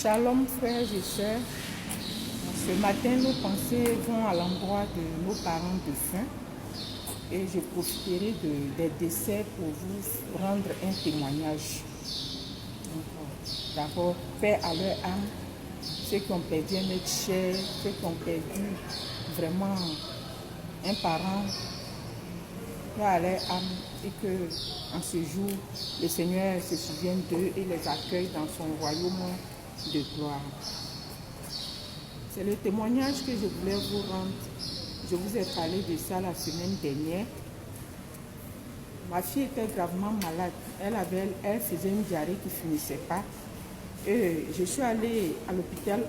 Shalom frères et sœurs. Ce matin, nos pensées vont à l'endroit de nos parents défunts et je profiterai des décès pour vous rendre un témoignage. D'abord, paix à leur âme, ceux qui ont perdu un être cher, ceux qui ont perdu vraiment un parent, paix à leur âme et que en ce jour, le Seigneur se souvienne d'eux et les accueille dans son royaume de gloire. C'est le témoignage que je voulais vous rendre. Je vous ai parlé de ça la semaine dernière. Ma fille était gravement malade. Elle faisait une diarrhée qui ne finissait pas. Et je suis allée à l'hôpital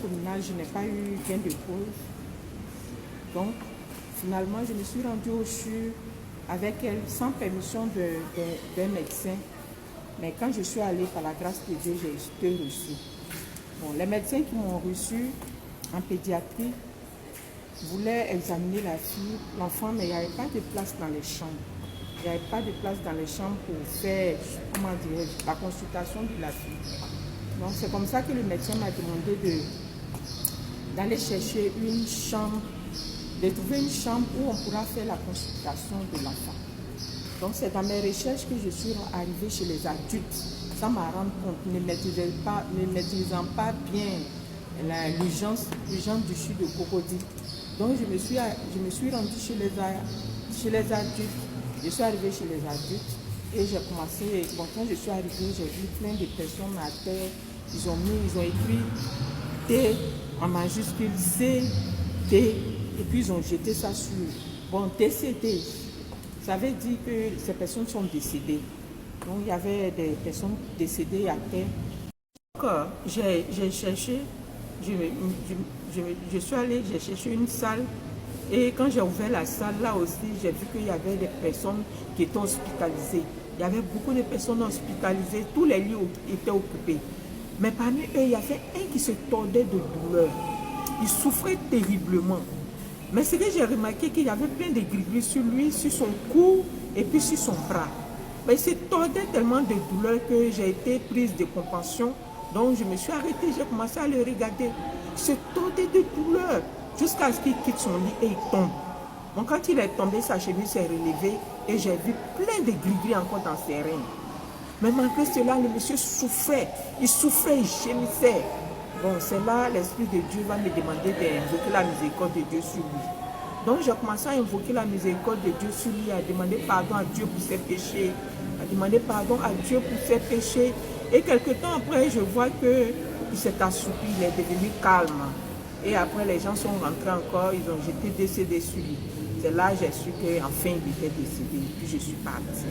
communal. Je n'ai pas eu gain de cause. Donc, finalement, je me suis rendue au CHU avec elle sans permission d'un médecin. Mais quand je suis allée, par la grâce de Dieu, j'ai été reçue. Bon, les médecins qui m'ont reçue en pédiatrie voulaient examiner la fille, l'enfant, mais il n'y avait pas de place dans les chambres. Il n'y avait pas de place dans les chambres pour faire, la consultation de la fille. Donc c'est comme ça que le médecin m'a demandé d'aller chercher une chambre, de trouver une chambre où on pourra faire la consultation de l'enfant. Donc c'est dans mes recherches que je suis arrivée chez les adultes, sans m'en rendre compte, ne maîtrisant pas bien l'urgence du CHU de Cocody. Donc je me suis rendue chez les adultes. Je suis arrivée chez les adultes et j'ai commencé. Bon, quand je suis arrivée, j'ai vu plein de personnes à terre. Ils ont écrit T en majuscule, C, T, et puis ils ont jeté ça sur. Bon, TCT, ça veut dire que ces personnes sont décédées. Donc il y avait des personnes décédées à terre. Donc j'ai cherché, je suis allée, j'ai cherché une salle. Et quand j'ai ouvert la salle, là aussi, j'ai vu qu'il y avait des personnes qui étaient hospitalisées. Il y avait beaucoup de personnes hospitalisées, tous les lits étaient occupés. Mais parmi eux, il y avait un qui se tordait de douleur. Il souffrait terriblement. Mais ce que j'ai remarqué, qu'il y avait plein de gris-gris sur lui, sur son cou et puis sur son bras. Mais il se tordait tellement de douleur que j'ai été prise de compassion. Donc je me suis arrêtée, j'ai commencé à le regarder. Il se tordait de douleur jusqu'à ce qu'il quitte son lit et il tombe. Donc quand il est tombé, sa chemise s'est relevée et j'ai vu plein de gris-gris encore dans ses reins. Mais malgré cela, le monsieur souffrait. Il souffrait, il gémissait. Bon, c'est là l'Esprit de Dieu va me demander d'invoquer la miséricorde de Dieu sur lui. Donc j'ai commencé à invoquer la miséricorde de Dieu sur lui, à demander pardon à Dieu pour ses péchés, à demander pardon à Dieu pour ses péchés. Et quelque temps après, je vois qu'il s'est assoupi, il est devenu calme. Et après, les gens sont rentrés encore, ils ont jeté des CD sur lui. C'est là que j'ai su qu'enfin il était décédé. Puis je suis partie.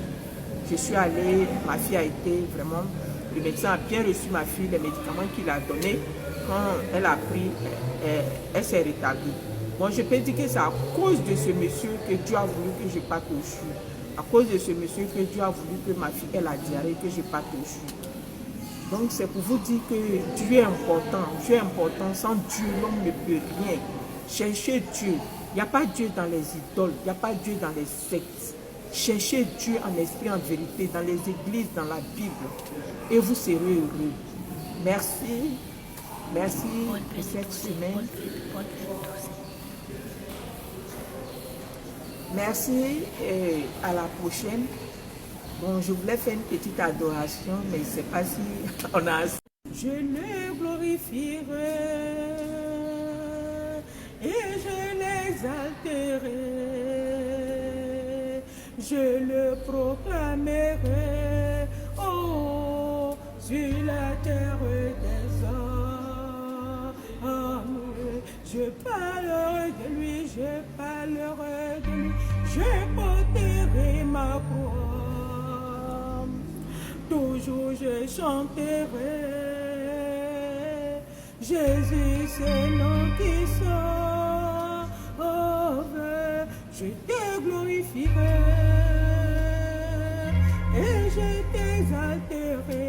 Je suis allée, ma fille a été vraiment, le médecin a bien reçu ma fille, les médicaments qu'il a donnés. Quand elle a pris, elle s'est rétablie. Bon, je peux dire que c'est à cause de ce monsieur que Dieu a voulu que je parte au CHU. À cause de ce monsieur que Dieu a voulu que ma fille ait la diarrhée, que je parte au CHU. Donc c'est pour vous dire que Dieu est important. Dieu est important. Sans Dieu, l'homme ne peut rien. Cherchez Dieu. Il n'y a pas Dieu dans les idoles. Il n'y a pas Dieu dans les sectes. Cherchez Dieu en esprit, en vérité, dans les églises, dans la Bible. Et vous serez heureux. Merci. Merci pour cette semaine. Merci et à la prochaine. Bon, je voulais faire une petite adoration, mais je ne sais pas si on a assez. Je le glorifierai et je l'exalterai. Je le proclamerai, oh, sur la terre des hommes. Je parlerai de lui, je parlerai de lui, je porterai ma croix. Toujours je chanterai, Jésus c'est le nom qui sauve. Je te glorifierai et je t'exalterai.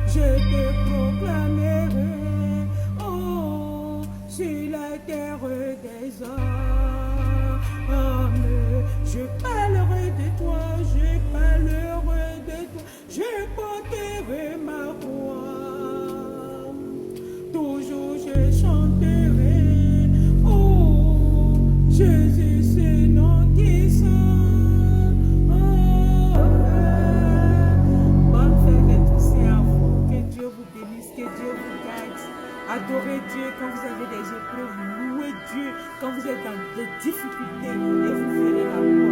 Je te proclamerai, oh, sur la terre des hommes. Je parlerai de toi, je parlerai de toi, je porterai ma voix. je chanterai. Oh, Jésus, ce nom qui sonne. Oh, bonne fête et tous et à vous. Que Dieu vous bénisse, que Dieu vous garde. Adorez Dieu quand vous avez des épreuves. Louez Dieu quand vous êtes dans des difficultés et vous verrez la gloire.